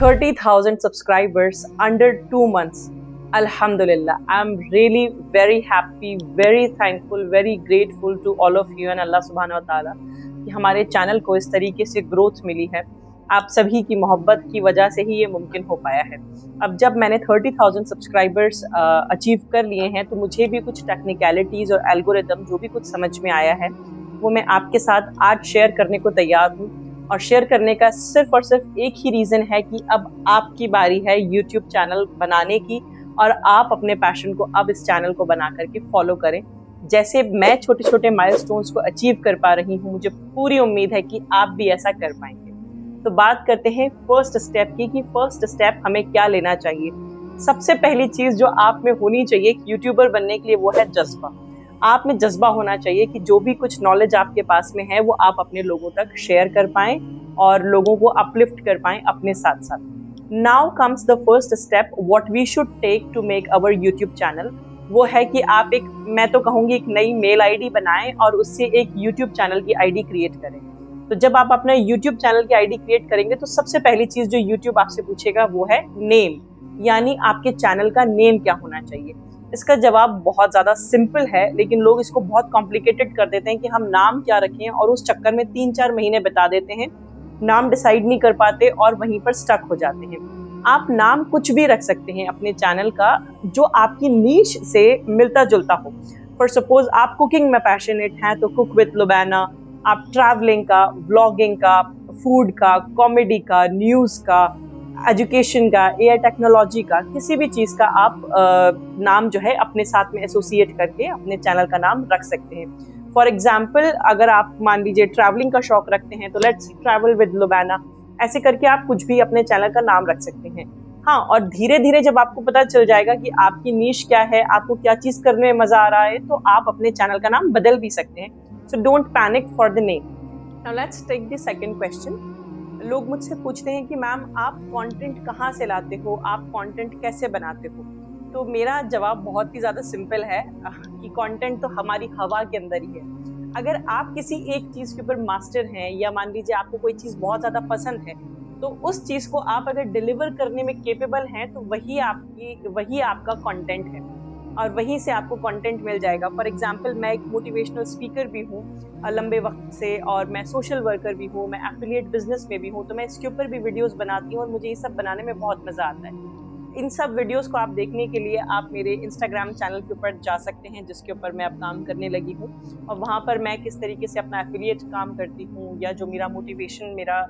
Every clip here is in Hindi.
30,000 subscribers under 2 months. Alhamdulillah, I'm really very happy, very thankful, very grateful to all of you and Allah subhanahu wa ta'ala कि हमारे चैनल को इस तरीके से ग्रोथ मिली है। आप सभी की मोहब्बत की वजह से ही ये मुमकिन हो पाया है। अब जब मैंने 30,000 सब्सक्राइबर्स अचीव कर लिए हैं तो मुझे भी कुछ टेक्निकलिटीज़ और एल्गोरिदम जो भी कुछ समझ में आया है वो मैं आपके साथ आज शेयर करने को तैयार हूँ। और शेयर करने का सिर्फ और सिर्फ एक ही रीज़न है कि अब आपकी बारी है यूट्यूब चैनल बनाने की और आप अपने पैशन को अब इस चैनल को बना करके फॉलो करें। जैसे मैं छोटे छोटे माइलस्टोन्स को अचीव कर पा रही हूँ, मुझे पूरी उम्मीद है कि आप भी ऐसा कर पाएंगे। तो बात करते हैं फर्स्ट स्टेप की कि फर्स्ट स्टेप हमें क्या लेना चाहिए। सबसे पहली चीज़ जो आप में होनी चाहिए यूट्यूबर बनने के लिए वो है जज्बा। आप में जज्बा होना चाहिए कि जो भी कुछ नॉलेज आपके पास में है वो आप अपने लोगों तक शेयर कर पाएं और लोगों को अपलिफ्ट कर पाएं अपने साथ साथ। Now comes the first step what we should take to make our YouTube channel. वो है कि आप मैं तो कहूँगी एक नई मेल आईडी बनाएं और उससे एक यूट्यूब चैनल की आईडी क्रिएट करें। तो जब आप अपना यूट्यूब चैनल की आईडी क्रिएट करेंगे तो सबसे पहली चीज़ जो यूट्यूब आपसे पूछेगा वो है नेम, यानी आपके चैनल का नेम क्या होना चाहिए। इसका जवाब बहुत ज़्यादा सिंपल है, लेकिन लोग इसको बहुत कॉम्प्लिकेटेड कर देते हैं कि हम नाम क्या रखें और उस चक्कर में 3-4 महीने बिता देते हैं, नाम डिसाइड नहीं कर पाते और वहीं पर स्टक हो जाते हैं। आप नाम कुछ भी रख सकते हैं अपने चैनल का जो आपकी नीश से मिलता जुलता हो। फॉर सपोज आप कुकिंग में पैशनेट हैं तो कुक विद लुबाना, आप ट्रैवलिंग का, व्लॉगिंग का, फूड का, कॉमेडी का, न्यूज़ का, एजुकेशन का, एआई टेक्नोलॉजी का, किसी भी चीज़ का आप नाम जो है अपने साथ में एसोसिएट करके अपने चैनल का नाम रख सकते हैं। फॉर एग्जाम्पल अगर आप मान लीजिए ट्रैवलिंग का शौक रखते हैं तो लेट्स ट्रैवल विद लुबाना, ऐसे करके आप कुछ भी अपने चैनल का नाम रख सकते हैं। हाँ, और धीरे धीरे जब आपको पता चल जाएगा कि आपकी नीश क्या है, आपको क्या चीज़ करने में मज़ा आ रहा है, तो आप अपने चैनल का नाम बदल भी सकते हैं। So don't panic for the name. Now let's take the second question. लोग मुझसे पूछते हैं कि मैम आप कंटेंट कहाँ से लाते हो, आप कंटेंट कैसे बनाते हो। तो मेरा जवाब बहुत ही ज़्यादा सिंपल है कि कंटेंट तो हमारी हवा के अंदर ही है। अगर आप किसी एक चीज़ के ऊपर मास्टर हैं या मान लीजिए आपको कोई चीज़ बहुत ज़्यादा पसंद है तो उस चीज़ को आप अगर डिलीवर करने में केपेबल हैं तो वही आपका कंटेंट है और वहीं से आपको कंटेंट मिल जाएगा। फॉर एग्जांपल मैं एक मोटिवेशनल स्पीकर भी हूँ लंबे वक्त से, और मैं सोशल वर्कर भी हूँ, मैं एफिलिएट बिजनेस में भी हूँ, तो मैं इसके ऊपर भी वीडियोस बनाती हूँ और मुझे ये सब बनाने में बहुत मज़ा आता है। इन सब वीडियोस को आप देखने के लिए आप मेरे इंस्टाग्राम चैनल के ऊपर जा सकते हैं जिसके ऊपर मैं अब काम करने लगी हूँ, और वहाँ पर मैं किस तरीके से अपना एफिलिएट काम करती हूँ या जो मेरा मोटिवेशन मेरा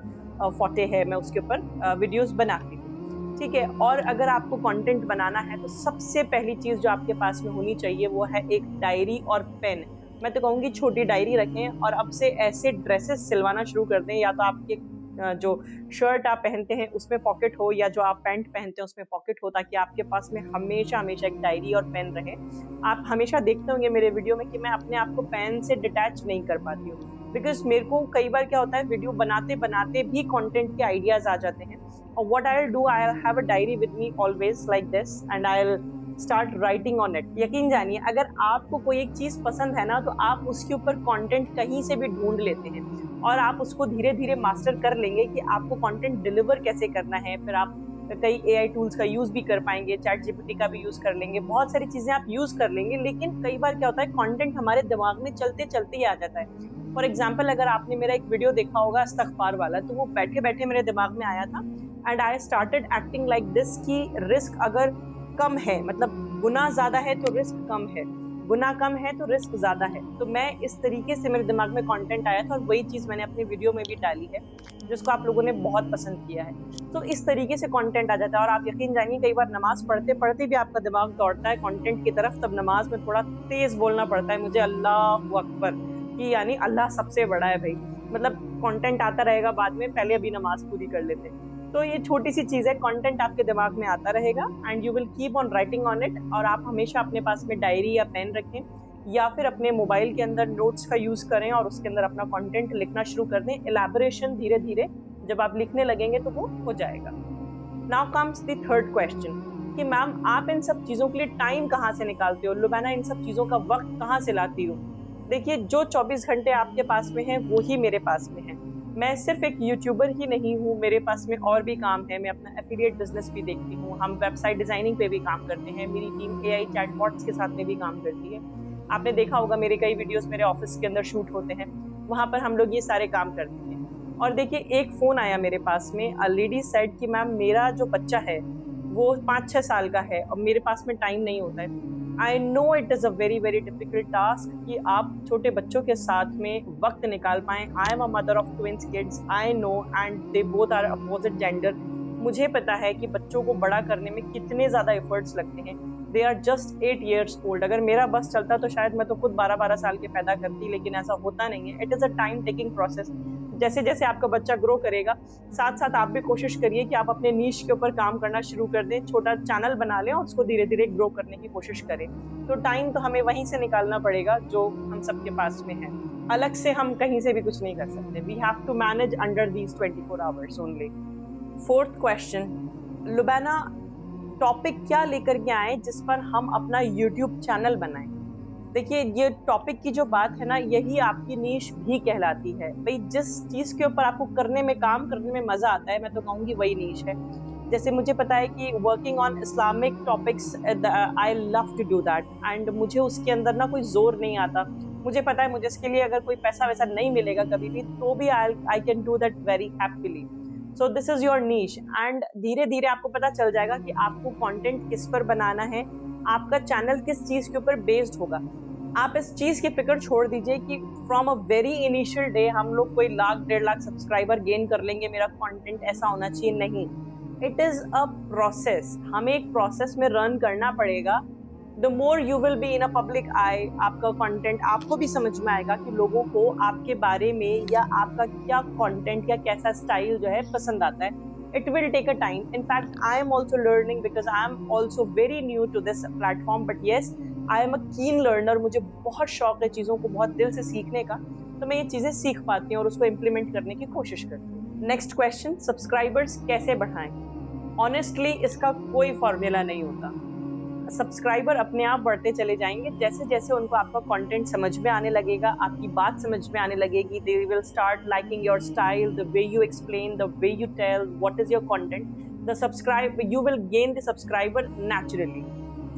फोटे है मैं उसके ऊपर वीडियोस बनाती हूँ। ठीक है, और अगर आपको कंटेंट बनाना है तो सबसे पहली चीज़ जो आपके पास में होनी चाहिए वो है एक डायरी और पेन। मैं तो कहूँगी छोटी डायरी रखें और अब से ऐसे ड्रेसेस सिलवाना शुरू कर दें, या तो आपके जो शर्ट आप पहनते हैं उसमें पॉकेट हो या जो आप पैंट पहनते हैं उसमें पॉकेट हो, ताकि आपके पास में हमेशा हमेशा एक डायरी और पेन रहे। आप हमेशा देखते होंगे मेरे वीडियो में कि मैं अपने आप को पेन से डिटैच नहीं कर पाती हूँ, बिकॉज मेरे को कई बार क्या होता है वीडियो बनाते बनाते भी कंटेंट के आइडियाज आ जाते हैं, और what I will do, I will have a diary with me always like this and I will start writing on it. यकीन जानिए अगर आपको कोई एक चीज़ पसंद है ना तो आप उसके ऊपर कंटेंट कहीं से भी ढूंढ लेते हैं और आप उसको धीरे धीरे मास्टर कर लेंगे कि आपको कंटेंट डिलीवर कैसे करना है। फिर आप कई एआई टूल्स का यूज़ भी कर पाएंगे, चैट जीपीटी का भी यूज़ कर लेंगे, बहुत सारी चीज़ें आप यूज़ कर लेंगे। लेकिन कई बार क्या होता है कंटेंट हमारे दिमाग में चलते चलते ही आ जाता है। फॉर एग्जाम्पल अगर आपने मेरा एक वीडियो देखा होगा इस्तग़फ़ार वाला, तो वो बैठे बैठे मेरे दिमाग में आया था and I started acting like this कि रिस्क अगर कम है, मतलब गुना ज़्यादा है तो रिस्क कम है, गुना कम है तो रिस्क ज़्यादा है। तो मैं इस तरीके से मेरे दिमाग में कंटेंट आया था और वही चीज़ मैंने अपने वीडियो में भी डाली है जिसको आप लोगों ने बहुत पसंद किया है। तो इस तरीके से कंटेंट आ जाता है, और आप यकीन जानिए कई बार नमाज़ पढ़ते पढ़ते भी आपका दिमाग दौड़ता है कंटेंट की तरफ, तब नमाज में थोड़ा तेज़ बोलना पड़ता है मुझे अल्लाहु अकबर, कि यानी अल्लाह सबसे बड़ा है भाई, मतलब कंटेंट आता रहेगा बाद में, पहले अभी नमाज पूरी कर लेते हैं। तो ये छोटी सी चीज़ है, कंटेंट आपके दिमाग में आता रहेगा and you will keep on writing on it. और आप हमेशा अपने पास में डायरी या पेन रखें या फिर अपने मोबाइल के अंदर नोट्स का यूज़ करें और उसके अंदर अपना कंटेंट लिखना शुरू कर दें। एलैबोरेशन धीरे धीरे जब आप लिखने लगेंगे तो वो हो जाएगा। Now comes the third question कि मैम आप इन सब चीज़ों के लिए टाइम कहाँ से निकालते हो, लुबाना इन सब चीज़ों का वक्त कहाँ से लाती हो। देखिए जो 24 घंटे आपके पास में है वो ही मेरे पास में है। मैं सिर्फ एक यूट्यूबर ही नहीं हूँ, मेरे पास में और भी काम है। मैं अपना एफिलिएट बिजनेस भी देखती हूँ, हम वेबसाइट डिजाइनिंग पे भी काम करते हैं, मेरी टीम एआई चैटबॉट्स के साथ में भी काम करती है। आपने देखा होगा मेरे कई वीडियोस मेरे ऑफिस के अंदर शूट होते हैं, वहां पर हम लोग ये सारे काम करते हैं। और देखिए, एक फोन आया मेरे पास में, अ लेडी सेड कि मैम मेरा जो बच्चा है वो 5-6 साल का है और मेरे पास में टाइम नहीं होता है। I know it is a very very difficult task कि आप छोटे बच्चों के साथ में वक्त निकाल पाएँ। I am a mother of twins kids, I know, and they both are opposite gender. मुझे पता है कि बच्चों को बड़ा करने में कितने ज़्यादा एफर्ट्स लगते हैं। They are just 8 years old. अगर मेरा बस चलता तो शायद मैं तो खुद 12-12 साल के पैदा करती, लेकिन ऐसा होता नहीं है। It is a time taking process. जैसे जैसे आपका बच्चा ग्रो करेगा, साथ साथ आप भी कोशिश करिए कि आप अपने नीश के ऊपर काम करना शुरू कर दें, छोटा चैनल बना लें और उसको धीरे धीरे ग्रो करने की कोशिश करें। तो टाइम तो हमें वहीं से निकालना पड़ेगा जो हम सबके पास में है। अलग से हम कहीं से भी कुछ नहीं कर सकते। We have to manage under these 24 hours only. Fourth question, Lubana, topic क्या लेकर के आए जिस पर हम अपना यूट्यूब चैनल बनाएं? देखिए, ये टॉपिक की जो बात है ना, यही आपकी नीश भी कहलाती है। भाई, जिस चीज के ऊपर आपको करने में, काम करने में मजा आता है, मैं तो कहूंगी वही नीश है। जैसे मुझे पता है कि working on Islamic topics, I love to do that, and मुझे उसके अंदर ना कोई जोर नहीं आता। मुझे पता है मुझे इसके लिए अगर कोई पैसा वैसा नहीं मिलेगा कभी भी, तो भी I can do that very happily. So this is your niche, and धीरे धीरे आपको पता चल जाएगा कि आपको कंटेंट किस पर बनाना है, आपका चैनल किस चीज के ऊपर बेस्ड होगा। आप इस चीज की फिक्र छोड़ दीजिए कि from a very initial day हम लोग कोई 1,00,000-1.5 लाख सब्सक्राइबर गेन कर लेंगे, मेरा कंटेंट ऐसा होना चाहिए, नहीं। इट इज अ प्रोसेस, हमें एक प्रोसेस में रन करना पड़ेगा। The more you will be in a public eye, आपका कंटेंट आपको भी समझ में आएगा कि लोगों को आपके बारे में या आपका क्या कंटेंट या कैसा स्टाइल जो है पसंद आता है। It will take a time. In fact I am also learning because I am also very new to this platform, but yes, I am a keen learner. मुझे बहुत शौक है चीज़ों को बहुत दिल से सीखने का, तो मैं ये चीज़ें सीख पाती हूँ और उसको इम्प्लीमेंट करने की कोशिश करती हूँ। नेक्स्ट क्वेश्चन, सब्सक्राइबर्स कैसे बढ़ाएं? ऑनेस्टली इसका कोई फॉर्मूला नहीं होता। सब्सक्राइबर अपने आप बढ़ते चले जाएंगे जैसे जैसे उनको आपका कंटेंट समझ में आने लगेगा, आपकी बात समझ में आने लगेगी। They will start liking your style, the way you explain, the way you tell what is your content, the subscribe you will gain the subscriber naturally.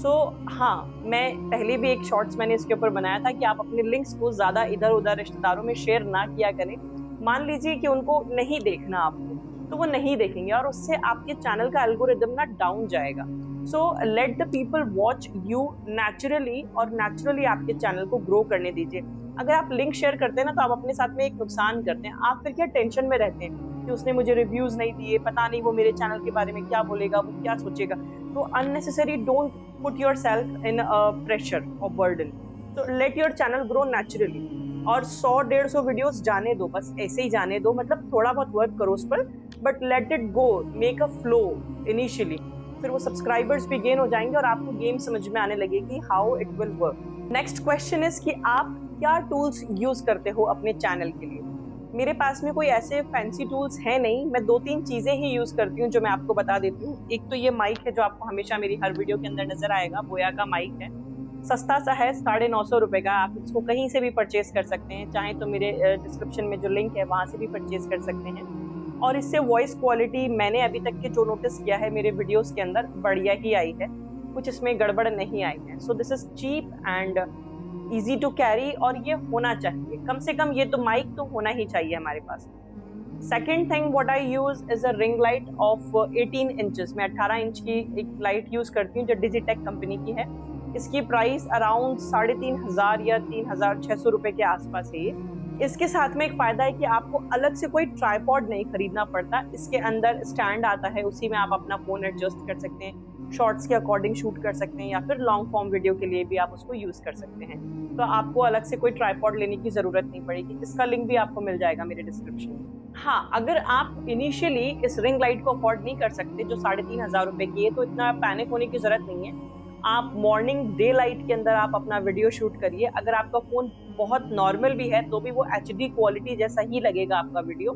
So हाँ, मैं पहले भी एक शॉर्ट्स मैंने इसके ऊपर बनाया था कि आप अपने लिंक्स को ज्यादा इधर उधर रिश्तेदारों में शेयर ना किया करें। मान लीजिए कि उनको नहीं देखना आपको, तो वो नहीं देखेंगे और उससे आपके चैनल का एल्गोरिदम ना डाउन जाएगा। So let the people watch you naturally, और नेचुरली आपके चैनल को ग्रो करने दीजिए। अगर आप लिंक शेयर करते हैं ना, तो आप अपने साथ में एक नुकसान करते हैं। आप फिर क्या टेंशन में रहते हैं कि उसने मुझे रिव्यूज नहीं दिए, पता नहीं वो मेरे चैनल के बारे में क्या बोलेगा, वो क्या सोचेगा। तो unnecessary don't put your self in pressure और बर्डन। तो let your channel grow naturally. और 100-150 वीडियोस जाने दो, बस ऐसे ही जाने दो, मतलब थोड़ा बहुत वर्क करो उस पर, but let it go, make a flow initially. फिर वो सब्सक्राइबर्स भी गेन हो जाएंगे और आपको गेम समझ में आने लगेगी how it will work. Next question is कि आप क्या टूल्स यूज करते हो अपने चैनल के लिए? मेरे पास में कोई ऐसे फैंसी टूल्स है नहीं, मैं 2-3 चीजें ही यूज करती हूँ जो मैं आपको बता देती हूँ। एक तो ये माइक है जो आपको हमेशा मेरी हर वीडियो के अंदर नजर आएगा, बोया का माइक है। सस्ता सा है, 950 रुपए का। आप इसको कहीं से भी परचेज कर सकते हैं, चाहे तो मेरे डिस्क्रिप्शन में जो लिंक है वहां से भी परचेज कर सकते हैं। और इससे वॉइस क्वालिटी मैंने अभी तक के जो नोटिस किया है मेरे वीडियोस के अंदर, बढ़िया ही आई है, कुछ इसमें गड़बड़ नहीं आई है। So this is cheap and easy to carry, और ये होना चाहिए, कम से कम ये तो माइक तो होना ही चाहिए हमारे पास। Second thing what I use is a ring light of 18 inches. मैं 18 इंच की एक लाइट यूज करती हूँ जो डिजिटेक कंपनी की है। इसकी प्राइस अराउंड 3,500 या 3,600 रुपए के आसपास है ये। इसके साथ में एक फायदा है कि आपको अलग से कोई ट्राइपॉड नहीं खरीदना पड़ता। इसके अंदर स्टैंड आता है, उसी में आप अपना फोन एडजस्ट कर सकते हैं, शॉर्ट्स के अकॉर्डिंग शूट कर सकते हैं, या फिर लॉन्ग फॉर्म वीडियो के लिए भी आप उसको यूज कर सकते हैं। तो आपको अलग से कोई ट्राइपॉड लेने की जरूरत नहीं पड़ेगी। इसका लिंक भी आपको मिल जाएगा मेरे डिस्क्रिप्शन में। हाँ, अगर आप इनिशियली इस रिंग लाइट को अफोर्ड नहीं कर सकते जो 3,500 रुपए की है, तो इतना पैनिक होने की जरूरत नहीं है। आप मॉर्निंग डे लाइट के अंदर आप अपना वीडियो शूट करिए। अगर आपका फोन बहुत नॉर्मल भी है तो भी वो एचडी क्वालिटी जैसा ही लगेगा आपका वीडियो।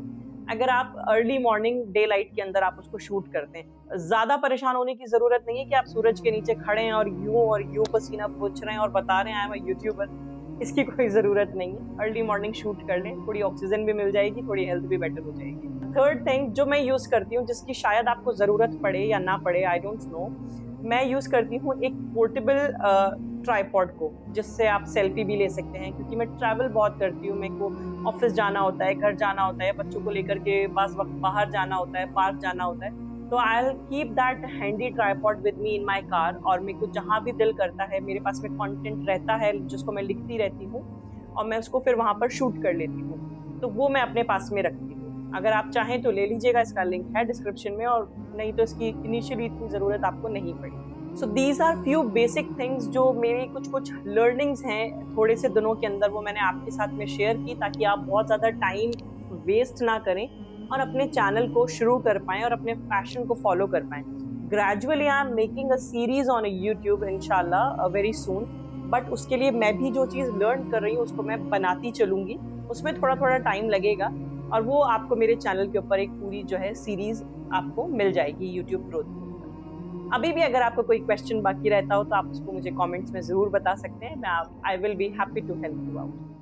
अगर आप अर्ली मॉर्निंग डे लाइट के अंदर आप उसको शूट करते हैं, ज्यादा परेशान होने की जरूरत नहीं है कि आप सूरज के नीचे खड़े हैं और यूं पसीना पोंछ रहे हैं और बता रहे हैं आई एम अ यूट्यूबर। इसकी कोई ज़रूरत नहीं है। अर्ली मॉर्निंग शूट कर लें, थोड़ी ऑक्सीजन भी मिल जाएगी, थोड़ी हेल्थ भी बेटर हो जाएगी। थर्ड थिंग जो मैं यूज़ करती हूँ, जिसकी शायद आपको ज़रूरत पड़े या ना पड़े, आई डोंट नो, मैं यूज़ करती हूँ एक पोर्टेबल ट्राइपॉड को, जिससे आप सेल्फी भी ले सकते हैं, क्योंकि मैं ट्रैवल बहुत करती हूँ, मेरे को ऑफिस जाना होता है, घर जाना होता है, बच्चों को लेकर के बाज़ वक़्त बाहर जाना होता है, पार्क जाना होता है। तो I will keep that handy tripod with me in my car, और मेरे को जहाँ भी दिल करता है, मेरे पास में कंटेंट रहता है जिसको मैं लिखती रहती हूँ, और मैं उसको फिर वहाँ पर शूट कर लेती हूँ। तो वो मैं अपने पास में रखती हूँ। अगर आप चाहें तो ले लीजिएगा, इसका लिंक है डिस्क्रिप्शन में, और नहीं तो इसकी इनिशियली इतनी ज़रूरत आपको नहीं पड़ी। So these are few basic things जो मेरी कुछ कुछ लर्निंग्स हैं थोड़े से दिनों के अंदर, वो मैंने आपके साथ में शेयर की, ताकि आप बहुत ज़्यादा टाइम वेस्ट ना करें और अपने चैनल को शुरू कर पाएं और अपने पैशन को फॉलो कर पाएं। Gradually I am making a series on YouTube इंशाल्लाह वेरी सून, बट उसके लिए मैं भी जो चीज़ लर्न कर रही हूँ उसको मैं बनाती चलूंगी, उसमें थोड़ा थोड़ा टाइम लगेगा, और वो आपको मेरे चैनल के ऊपर एक पूरी जो है सीरीज आपको मिल जाएगी यूट्यूब ग्रोथ के ऊपर। अभी भी अगर आपको कोई क्वेश्चन बाकी रहता हो तो आप उसको मुझे कमेंट्स में ज़रूर बता सकते हैं, मैं I will be happy to help you out.